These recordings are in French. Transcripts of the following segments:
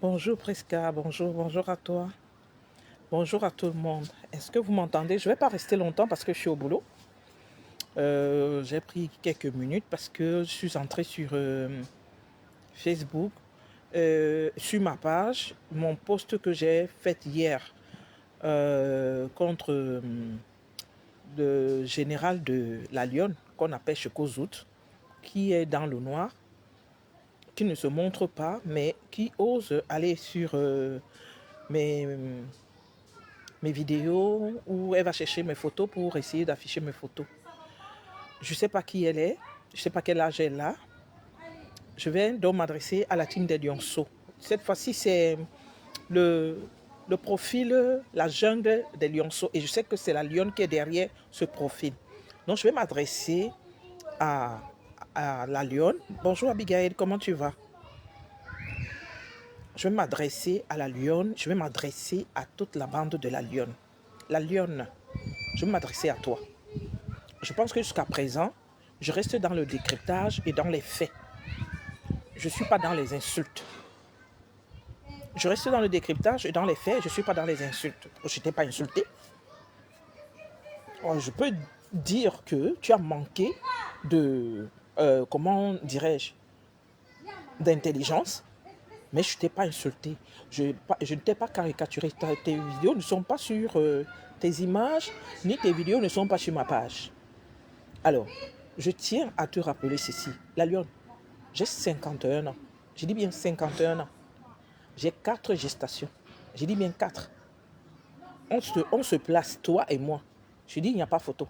Bonjour Prisca, bonjour à toi. Bonjour à tout le monde. Est-ce que vous m'entendez? Je ne vais pas rester longtemps parce que je suis au boulot. J'ai pris quelques minutes parce que je suis entrée sur Facebook, sur ma page, mon post que j'ai fait hier contre le général de la Lyon, qu'on appelle Chekozout, qui est dans le noir, qui ne se montre pas, mais qui ose aller sur mes vidéos où elle va chercher mes photos pour essayer d'afficher mes photos. Je ne sais pas qui elle est, je ne sais pas quel âge elle a. Je vais donc m'adresser à la team des lionceaux. Cette fois-ci, c'est le profil, la jungle des lionceaux. Et je sais que c'est la lionne qui est derrière ce profil. Donc, je vais m'adresser à la lionne. Bonjour Abigail, comment tu vas? Je vais m'adresser à la lionne, je vais m'adresser à toute la bande de la lionne. La lionne, je vais m'adresser à toi. Je pense que jusqu'à présent, je reste dans le décryptage et dans les faits. Je ne suis pas dans les insultes. Je reste dans le décryptage et dans les faits, je ne suis pas dans les insultes. Je ne t'ai pas insulté. Je peux dire que tu as manqué de, comment dirais-je, d'intelligence, mais je ne t'ai pas insulté. Je ne t'ai pas caricaturé. Tes vidéos ne sont pas sur tes images, ni tes vidéos ne sont pas sur ma page. Alors, je tiens à te rappeler ceci. La lionne, j'ai 51 ans. J'ai dit bien 51 ans. J'ai 4 gestations. J'ai dit bien 4. On se place, toi et moi. Je dis, il n'y a pas photo.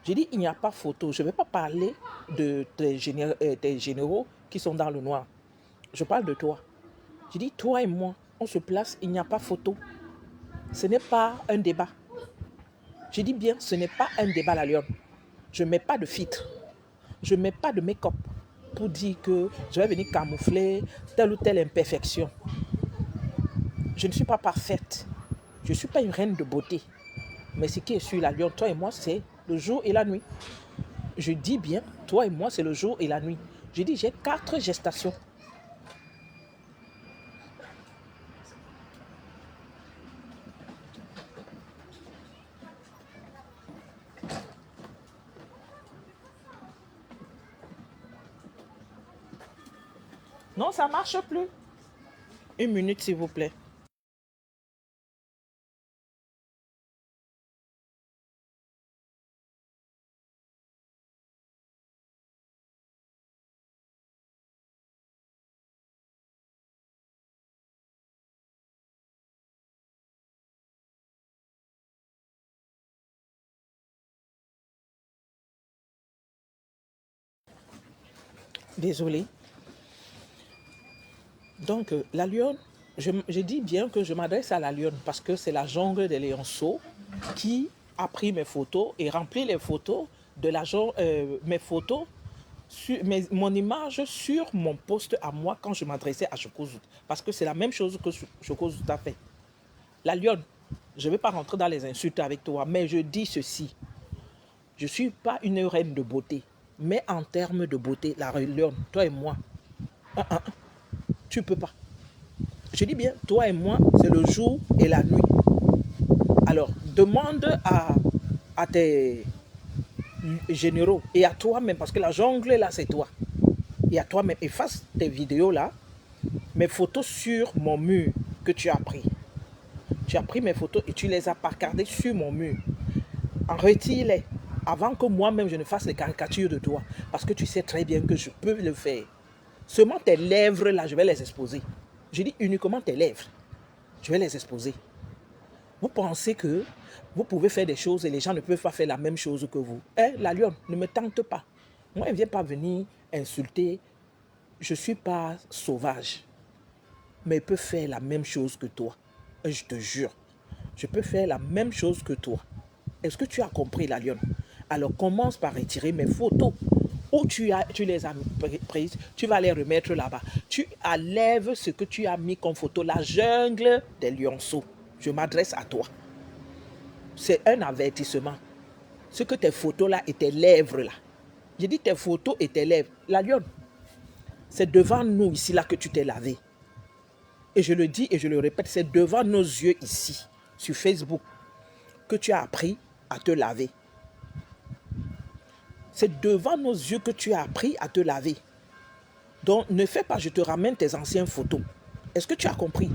J'ai dit, il n'y a pas photo. Je ne vais pas parler de tes généraux qui sont dans le noir. Je parle de toi. J'ai dit, toi et moi, on se place, il n'y a pas photo. Ce n'est pas un débat. J'ai dit bien, ce n'est pas un débat, la lionne. Je ne mets pas de filtre. Je ne mets pas de make-up pour dire que je vais venir camoufler telle ou telle imperfection. Je ne suis pas parfaite. Je ne suis pas une reine de beauté. Mais ce qui est sur la lionne, toi et moi, c'est le jour et la nuit. Je dis bien, toi et moi, c'est le jour et la nuit. Je dis, j'ai 4 gestations. Non, ça ne marche plus. Une minute, s'il vous plaît. Désolée. Donc, la lionne, je dis bien que je m'adresse à la lionne parce que c'est la jungle des lionceaux qui a pris mes photos et rempli les photos de la mes photos, mon image sur mon post à moi quand je m'adressais à Chekozout. Parce que c'est la même chose que Chekozout a fait. La lionne, je ne vais pas rentrer dans les insultes avec toi, mais je dis ceci. Je ne suis pas une reine de beauté, mais en termes de beauté, la lionne, toi et moi, tu ne peux pas. Je dis bien, toi et moi, c'est le jour et la nuit. Alors, demande à tes généraux et à toi-même, parce que la jungle, là, c'est toi. Et à toi-même, efface tes vidéos, là, mes photos sur mon mur que tu as pris. Tu as pris mes photos et tu les as placardées sur mon mur. En retire-les avant que moi-même je ne fasse les caricatures de toi. Parce que tu sais très bien que je peux le faire. Seulement tes lèvres, là, je vais les exposer. Je dis uniquement tes lèvres. Je vais les exposer. Vous pensez que vous pouvez faire des choses et les gens ne peuvent pas faire la même chose que vous. La lionne, ne me tente pas. Moi, elle ne vient pas venir insulter. Je ne suis pas sauvage. Mais elle peut faire la même chose que toi. Et je te jure. Je peux faire la même chose que toi. Est-ce que tu as compris, la lionne? Alors commence par retirer mes photos. Où tu les as prises, tu vas les remettre là-bas. Tu enlèves ce que tu as mis comme photo, la jungle des lionceaux. Je m'adresse à toi. C'est un avertissement. Ce que tes photos là et tes lèvres là. J'ai dit tes photos et tes lèvres. La lionne, c'est devant nous ici là que tu t'es lavé. Et je le dis et je le répète, c'est devant nos yeux ici, sur Facebook, que tu as appris à te laver. C'est devant nos yeux que tu as appris à te laver. Donc, ne fais pas, je te ramène tes anciennes photos. Est-ce que tu as compris?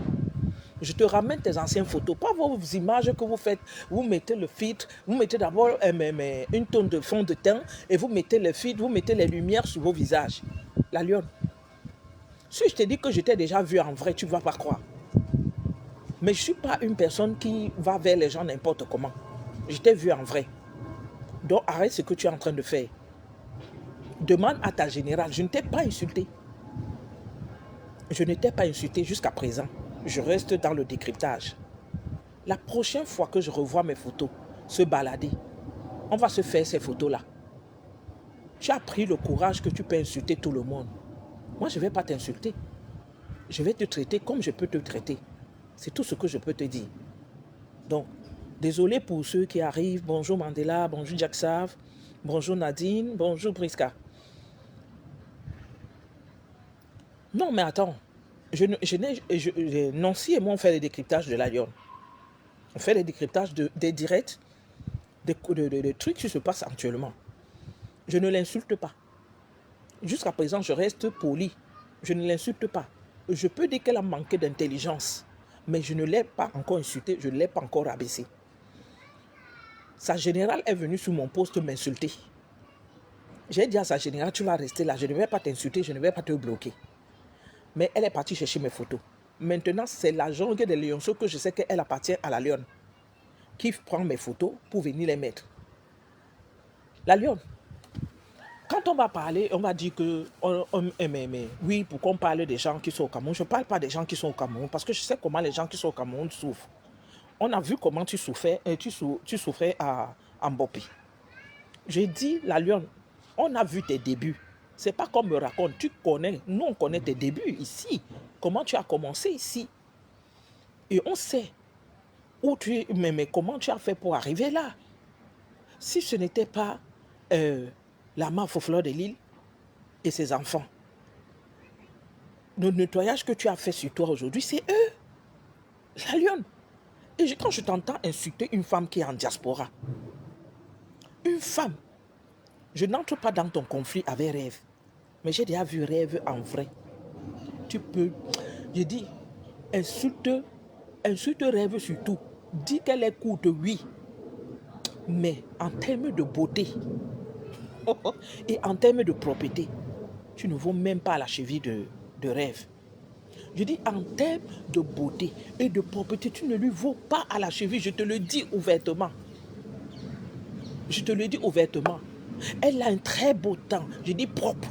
Je te ramène tes anciennes photos, pas vos images que vous faites. Vous mettez le filtre, vous mettez d'abord une tonne de fond de teint et vous mettez le filtre, vous mettez les lumières sur vos visages. La lionne. Si je te dis que je t'ai déjà vu en vrai, tu ne vas pas croire. Mais je ne suis pas une personne qui va vers les gens n'importe comment. Je t'ai vu en vrai. Donc arrête ce que tu es en train de faire. Demande à ta générale, je ne t'ai pas insulté. Je ne t'ai pas insulté jusqu'à présent. Je reste dans le décryptage. La prochaine fois que je revois mes photos se balader, on va se faire ces photos-là. Tu as pris le courage que tu peux insulter tout le monde. Moi, je ne vais pas t'insulter. Je vais te traiter comme je peux te traiter. C'est tout ce que je peux te dire. Donc, désolé pour ceux qui arrivent. Bonjour Mandela, bonjour Jack Sav, bonjour Nadine, bonjour Briska. Non, mais attends. Nancy et moi, on fait les décryptages de la lionne. On fait les décryptages des directs, des trucs qui se passent actuellement. Je ne l'insulte pas. Jusqu'à présent, je reste poli. Je ne l'insulte pas. Je peux dire qu'elle a manqué d'intelligence, mais je ne l'ai pas encore insultée, je ne l'ai pas encore rabaissée. Sa générale est venue sur mon poste m'insulter. J'ai dit à sa générale, tu vas rester là, je ne vais pas t'insulter, je ne vais pas te bloquer. Mais elle est partie chercher mes photos. Maintenant, c'est la jungle des lionceaux que je sais qu'elle appartient à la lionne, qui prend mes photos pour venir les mettre. La lionne, quand on va parler, on va dire que, oui, pourquoi on parle des gens qui sont au Cameroun? Je ne parle pas des gens qui sont au Cameroun, parce que je sais comment les gens qui sont au Cameroun souffrent. On a vu comment tu souffrais à Mbopi. J'ai dit, la lionne, on a vu tes débuts. C'est pas comme me raconte, tu connais, nous on connaît tes débuts ici. Comment tu as commencé ici. Et on sait où mais comment tu as fait pour arriver là. Si ce n'était pas la MAF aux Fleurs de l'Île et ses enfants, le nettoyage que tu as fait sur toi aujourd'hui, c'est eux. La lionne. Et quand je t'entends insulter une femme qui est en diaspora, une femme, je n'entre pas dans ton conflit avec Rêve, mais j'ai déjà vu Rêve en vrai. Tu peux, je dis, insulte Rêve surtout. Dis qu'elle est courte, oui, mais en termes de beauté et en termes de propreté, tu ne vaux même pas à la cheville de Rêve. Je dis en termes de beauté et de propreté, tu ne lui vaux pas à la cheville, je te le dis ouvertement. Je te le dis ouvertement. Elle a un très beau teint, je dis propre.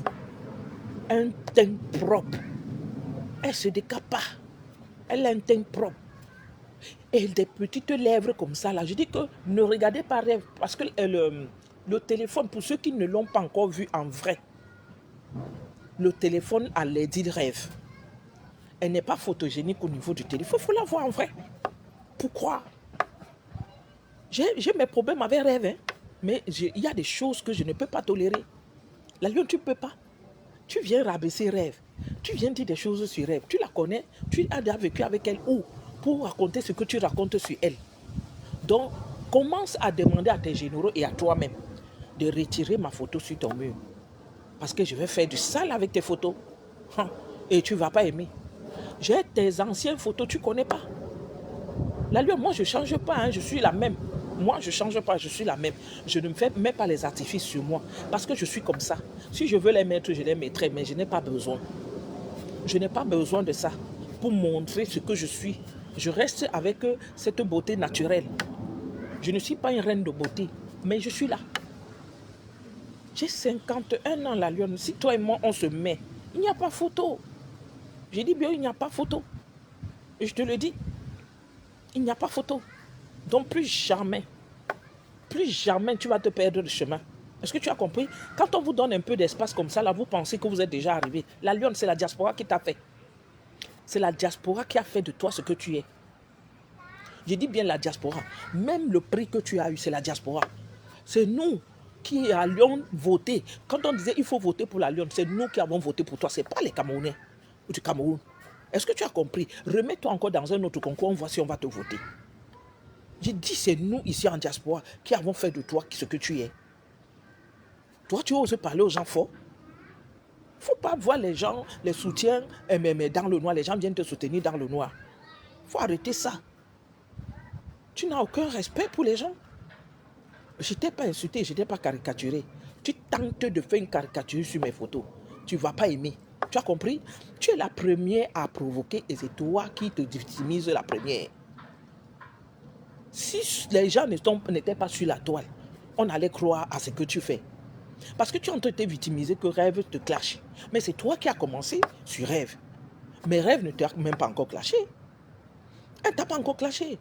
Un teint propre. Elle ne se décape pas. Elle a un teint propre. Et des petites lèvres comme ça, là. Je dis que ne regardez pas Rêve, parce que le téléphone, pour ceux qui ne l'ont pas encore vu en vrai, le téléphone a l'aide de Rêve. Elle n'est pas photogénique au niveau du téléphone, il faut la voir en vrai. Pourquoi? J'ai mes problèmes avec Rêve, hein, mais il y a des choses que je ne peux pas tolérer. La lionne, tu ne peux pas. Tu viens rabaisser Rêve. Tu viens dire des choses sur Rêve. Tu la connais, tu as déjà vécu avec elle ou pour raconter ce que tu racontes sur elle. Donc, commence à demander à tes généraux et à toi-même de retirer ma photo sur ton mur. Parce que je vais faire du sale avec tes photos. Et tu ne vas pas aimer. J'ai tes anciennes photos, tu ne connais pas. La loi, moi, je ne change pas, hein, je suis la même. Moi, je ne change pas, je suis la même. Je ne me fais même pas les artifices sur moi. Parce que je suis comme ça. Si je veux les mettre, je les mettrai, mais je n'ai pas besoin. Je n'ai pas besoin de ça pour montrer ce que je suis. Je reste avec cette beauté naturelle. Je ne suis pas une reine de beauté, mais je suis là. J'ai 51 ans, la lionne. Si toi et moi, on se met, il n'y a pas photo. J'ai dit bien, il n'y a pas photo. Et je te le dis, il n'y a pas photo. Donc plus jamais tu vas te perdre de chemin. Est-ce que tu as compris? Quand on vous donne un peu d'espace comme ça, là, vous pensez que vous êtes déjà arrivé. La lionne, c'est la diaspora qui t'a fait. C'est la diaspora qui a fait de toi ce que tu es. Je dis bien la diaspora. Même le prix que tu as eu, c'est la diaspora. C'est nous qui allions voter. Quand on disait il faut voter pour la lionne, c'est nous qui avons voté pour toi. Ce n'est pas les Camerounais ou du Cameroun. Est-ce que tu as compris? Remets-toi encore dans un autre concours, on voit si on va te voter. J'ai dit, c'est nous ici en diaspora qui avons fait de toi ce que tu es. Toi, tu oses parler aux gens forts. Il ne faut pas voir les gens, les soutiens, mais dans le noir. Les gens viennent te soutenir dans le noir. Il faut arrêter ça. Tu n'as aucun respect pour les gens. Je ne t'ai pas insulté, je ne t'ai pas caricaturé. Tu tentes de faire une caricature sur mes photos. Tu ne vas pas aimer. Tu as compris? Tu es la première à provoquer et c'est toi qui te victimises la première. Si les gens n'étaient pas sur la toile, on allait croire à ce que tu fais. Parce que tu es en train de te victimiser que Rêve te clash. Mais c'est toi qui as commencé sur Rêve. Mais Rêve ne t'a même pas encore clashé. Elle ne t'a pas encore clashé.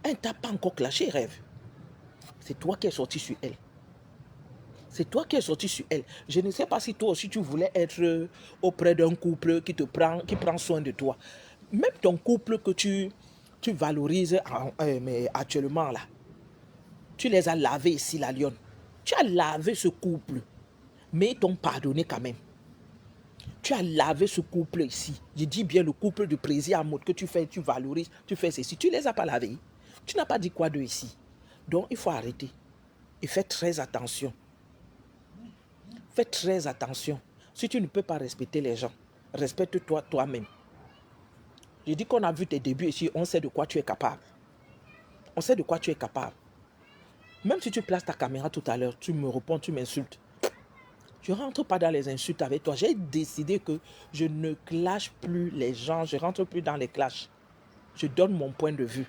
Elle ne t'a pas encore clashé, Rêve. C'est toi qui es sorti sur elle. C'est toi qui es sorti sur elle. Je ne sais pas si toi aussi tu voulais être auprès d'un couple qui prend soin de toi. Même ton couple que tu valorises mais actuellement là. Tu les as lavés ici, la lionne. Tu as lavé ce couple. Mais ils t'ont pardonné quand même. Tu as lavé ce couple ici. Je dis bien le couple de plaisir à mode que tu fais, tu valorises, tu fais ceci. Tu ne les as pas lavés. Tu n'as pas dit quoi d'eux ici. Donc il faut arrêter. Et fais très attention. Fais très attention. Si tu ne peux pas respecter les gens, respecte-toi toi-même. Je dis qu'on a vu tes débuts ici, on sait de quoi tu es capable. On sait de quoi tu es capable. Même si tu places ta caméra tout à l'heure, tu me réponds, tu m'insultes. Je ne rentre pas dans les insultes avec toi. J'ai décidé que je ne clash plus les gens. Je ne rentre plus dans les clashs. Je donne mon point de vue.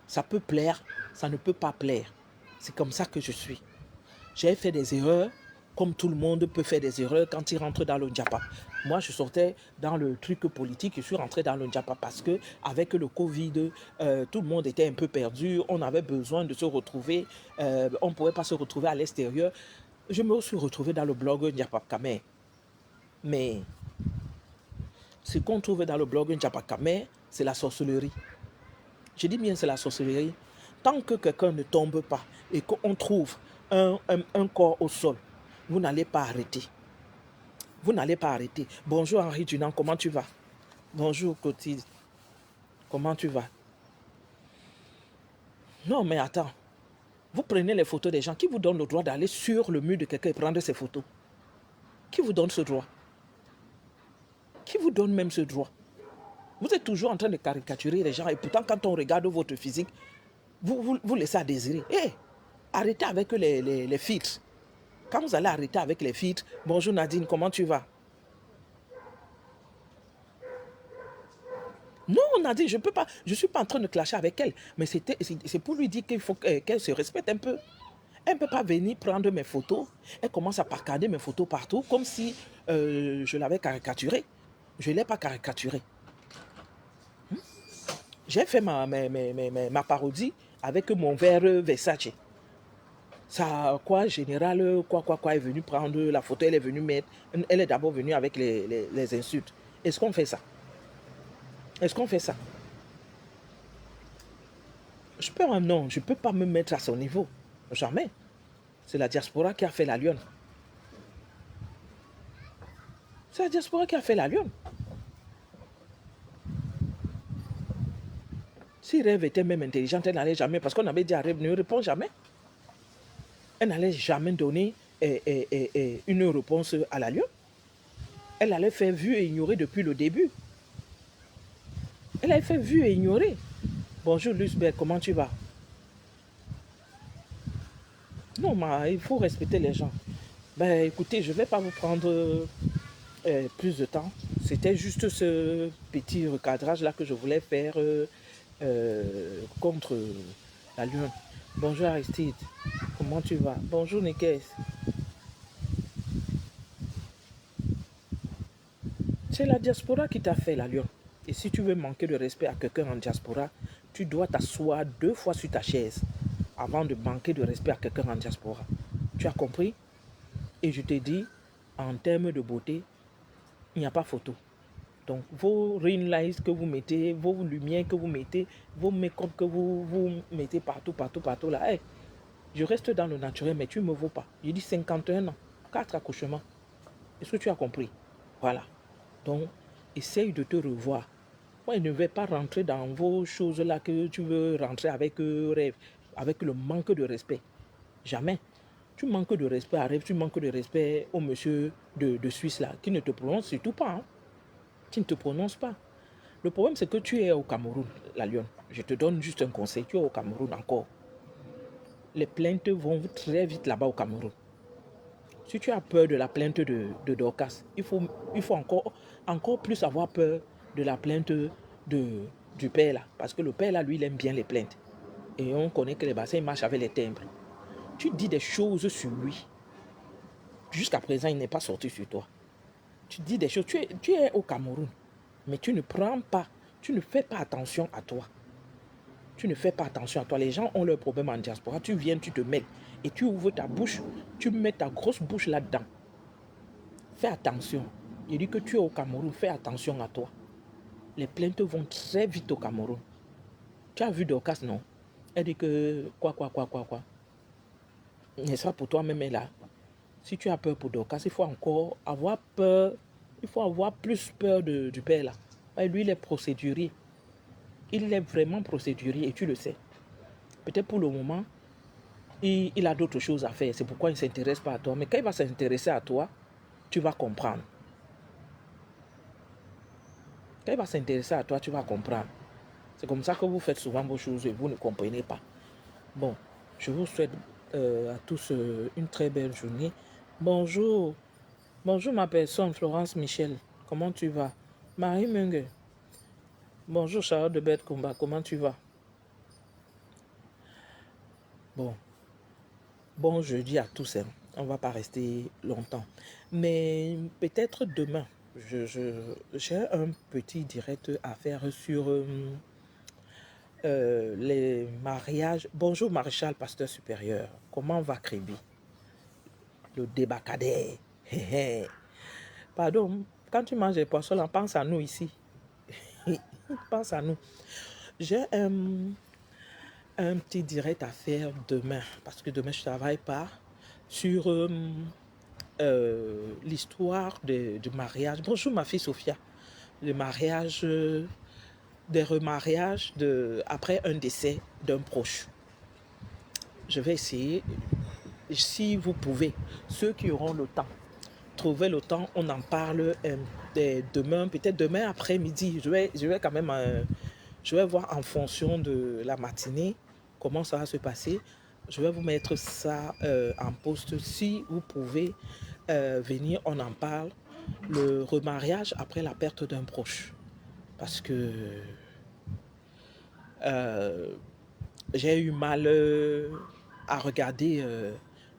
Ça peut plaire, ça ne peut pas plaire. C'est comme ça que je suis. J'ai fait des erreurs, comme tout le monde peut faire des erreurs quand il rentre dans le Ndjapa. Moi, je sortais dans le truc politique, je suis rentré dans le Ndjapa parce que avec le Covid, tout le monde était un peu perdu. On avait besoin de se retrouver. On ne pouvait pas se retrouver à l'extérieur. Je me suis retrouvé dans le blog Ndjapa Kamer. Mais ce qu'on trouve dans le blog Ndjapa Kamer, c'est la sorcellerie. Je dis bien c'est la sorcellerie. Tant que quelqu'un ne tombe pas et qu'on trouve un corps au sol, vous n'allez pas arrêter. Vous n'allez pas arrêter. Bonjour Henri Dunant, comment tu vas? Bonjour Clotilde, comment tu vas? Non mais attends, vous prenez les photos des gens. Qui vous donne le droit d'aller sur le mur de quelqu'un et prendre ses photos? Qui vous donne ce droit? Qui vous donne même ce droit? Vous êtes toujours en train de caricaturer les gens et pourtant quand on regarde votre physique, vous laissez à désirer. Hey, arrêtez avec les filtres. Quand vous allez arrêter avec les filtres, bonjour Nadine, comment tu vas? Non, Nadine, je peux pas. Je ne suis pas en train de clasher avec elle. Mais c'est pour lui dire qu'il faut qu'elle se respecte un peu. Elle ne peut pas venir prendre mes photos. Elle commence à parcader mes photos partout, comme si je l'avais caricaturée. Je ne l'ai pas caricaturée. J'ai fait ma parodie avec mon verre Versace. Ça, quoi, général, quoi, est venu prendre la photo, elle est venue mettre. Elle est d'abord venue avec les insultes. Est-ce qu'on fait ça? Est-ce qu'on fait ça? Non, je ne peux pas me mettre à son niveau. Jamais. C'est la diaspora qui a fait la lionne. C'est la diaspora qui a fait la lionne. Si Rêve était même intelligente, elle n'allait jamais, parce qu'on avait dit à Rêve, ne répond jamais. Elle n'allait jamais donner une réponse à la lionne. Elle allait faire vu et ignorer depuis le début. Elle avait fait vu et ignorer. Bonjour Lusbert, comment tu vas? Non, mais il faut respecter les gens. Ben écoutez, je ne vais pas vous prendre plus de temps. C'était juste ce petit recadrage-là que je voulais faire contre la lune. Bonjour Aristide, comment tu vas? Bonjour Nikes. C'est la diaspora qui t'a fait la lune. Et si tu veux manquer de respect à quelqu'un en diaspora, tu dois t'asseoir 2 fois sur ta chaise avant de manquer de respect à quelqu'un en diaspora. Tu as compris? Et je te dis, en termes de beauté, il n'y a pas photo. Donc, vos ring lights que vous mettez, vos lumières que vous mettez, vos make-up que vous mettez partout là, hey, je reste dans le naturel, mais tu ne me vois pas. J'ai dit 51 ans, 4 accouchements. Est-ce que tu as compris? Voilà. Donc, essaye de te revoir. Moi, je ne vais pas rentrer dans vos choses-là que tu veux rentrer avec rêve, avec le manque de respect. Jamais. Tu manques de respect à rêve, tu manques de respect au monsieur de Suisse là, qui ne te prononce surtout pas. Hein, qui ne te prononce pas. Le problème, c'est que tu es au Cameroun, la lionne. Je te donne juste un conseil. Tu es au Cameroun encore. Les plaintes vont très vite là-bas au Cameroun. Si tu as peur de la plainte de Dorcas, il faut encore plus avoir peur de la plainte du père là. Parce que le père là, lui, il aime bien les plaintes. Et on connaît que les bassins, ils marchent avec les timbres. Tu dis des choses sur lui. Jusqu'à présent, il n'est pas sorti sur toi. Tu dis des choses. Tu es au Cameroun. Mais tu ne prends pas, tu ne fais pas attention à toi. Tu ne fais pas attention à toi. Les gens ont leurs problèmes en diaspora. Tu viens, tu te mets et tu ouvres ta bouche. Tu mets ta grosse bouche là-dedans. Fais attention. Il dit que tu es au Cameroun. Fais attention à toi. Les plaintes vont très vite au Cameroun. Tu as vu Dorcas, non? Elle dit que quoi. N'est-ce pas pour toi-même là? Si tu as peur pour Dorcas, il faut encore avoir peur. Il faut avoir plus peur du père là. Et lui, il est procédurier. Il est vraiment procédurier et tu le sais. Peut-être pour le moment, il a d'autres choses à faire. C'est pourquoi il ne s'intéresse pas à toi. Mais quand il va s'intéresser à toi, tu vas comprendre. Quand il va s'intéresser à toi, tu vas comprendre. C'est comme ça que vous faites souvent vos choses et vous ne comprenez pas. Bon, je vous souhaite à tous une très belle journée. Bonjour. Bonjour ma personne, Florence Michel. Comment tu vas? Marie Mungue. Bonjour Charlotte de Bête Combat. Comment tu vas? Bon jeudi à tous. Hein. On ne va pas rester longtemps. Mais peut-être demain, j'ai un petit direct à faire sur les mariages. Bonjour Maréchal Pasteur Supérieur. Comment va Créby? Le débacadère. Pardon, quand tu manges les poissons, là, pense à nous ici. Pense à nous. J'ai un petit direct à faire demain, parce que demain je ne travaille pas, sur l'histoire du mariage. Bonjour ma fille Sophia. Le mariage, des remariages après un décès d'un proche. Je vais essayer, si vous pouvez, ceux qui auront le temps, trouvez le temps, on en parle demain, peut-être demain après-midi. Je vais quand même, je vais voir en fonction de la matinée comment ça va se passer. Je vais vous mettre ça en post. Si vous pouvez venir, on en parle. Le remariage après la perte d'un proche. Parce que j'ai eu mal à regarder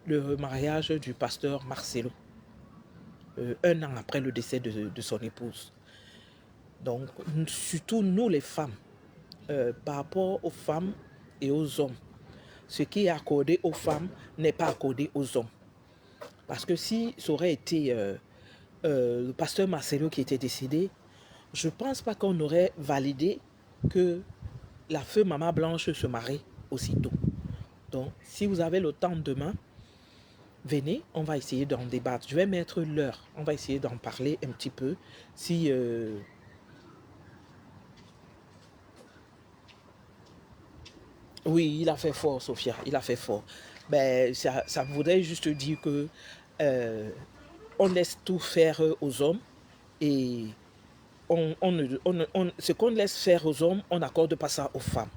le remariage du pasteur Marcelo. 1 an après le décès de son épouse. Donc, surtout nous les femmes, par rapport aux femmes et aux hommes, ce qui est accordé aux femmes n'est pas accordé aux hommes. Parce que si ça aurait été le pasteur Marcelo qui était décédé, je ne pense pas qu'on aurait validé que la feu Maman Blanche se marie aussitôt. Donc, si vous avez le temps demain, venez, on va essayer d'en débattre. Je vais mettre l'heure. On va essayer d'en parler un petit peu. Si oui, il a fait fort, Sophia. Il a fait fort. Mais ça voudrait juste dire que on laisse tout faire aux hommes et ce qu'on laisse faire aux hommes, on n'accorde pas ça aux femmes.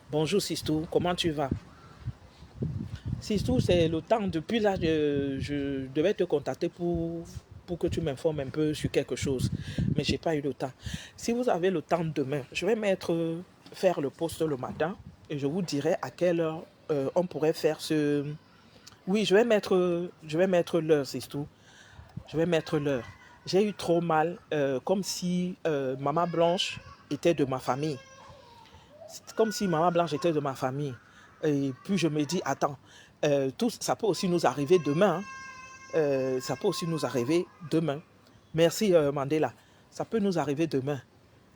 Bonjour Sistou, comment tu vas? Sistou, c'est le temps. Depuis là, je devais te contacter pour que tu m'informes un peu sur quelque chose. Mais je n'ai pas eu le temps. Si vous avez le temps demain, je vais faire le post le matin et je vous dirai à quelle heure on pourrait faire ce... Oui, je vais mettre l'heure, c'est tout. Je vais mettre l'heure. J'ai eu trop mal, comme si Maman Blanche était de ma famille. C'est comme si Maman Blanche était de ma famille. Et puis je me dis, attends, ça peut aussi nous arriver demain. Ça peut aussi nous arriver demain. Merci Mandela. Ça peut nous arriver demain.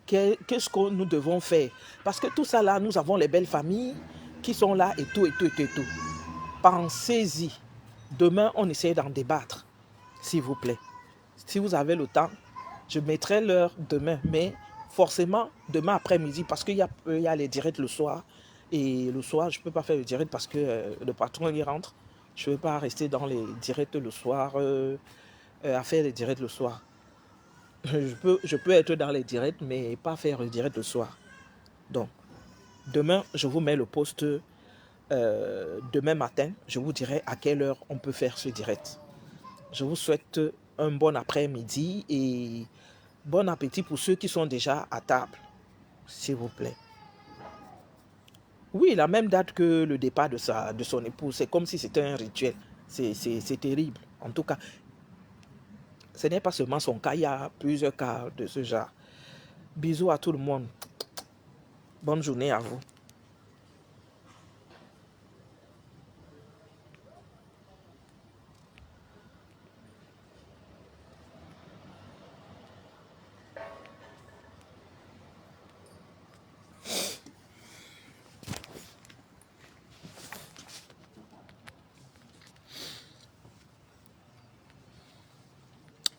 Qu'est-ce que nous devons faire? Parce que tout ça là, nous avons les belles familles qui sont là et tout. Pensez-y. Demain, on essaie d'en débattre, s'il vous plaît. Si vous avez le temps, Je mettrai l'heure demain, mais forcément demain après-midi, parce qu'il y a les directs le soir. Et le soir, je ne peux pas faire le direct parce que le patron il rentre. Je ne veux pas rester dans les directs le soir, à faire les directs le soir. Je peux être dans les directs, mais pas faire le direct le soir. Donc, demain, je vous mets le post. Demain matin, je vous dirai à quelle heure on peut faire ce direct. Je vous souhaite un bon après-midi et bon appétit pour ceux qui sont déjà à table, s'il vous plaît. Oui, la même date que le départ de son épouse. C'est comme si c'était un rituel. C'est terrible. En tout cas, ce n'est pas seulement son cas, il y a plusieurs cas de ce genre. Bisous à tout le monde. Bonne journée à vous.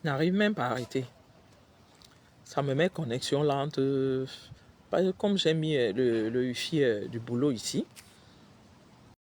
N'arrive même pas à arrêter. Ça me met connexion lente. Comme j'ai mis le wifi du boulot ici.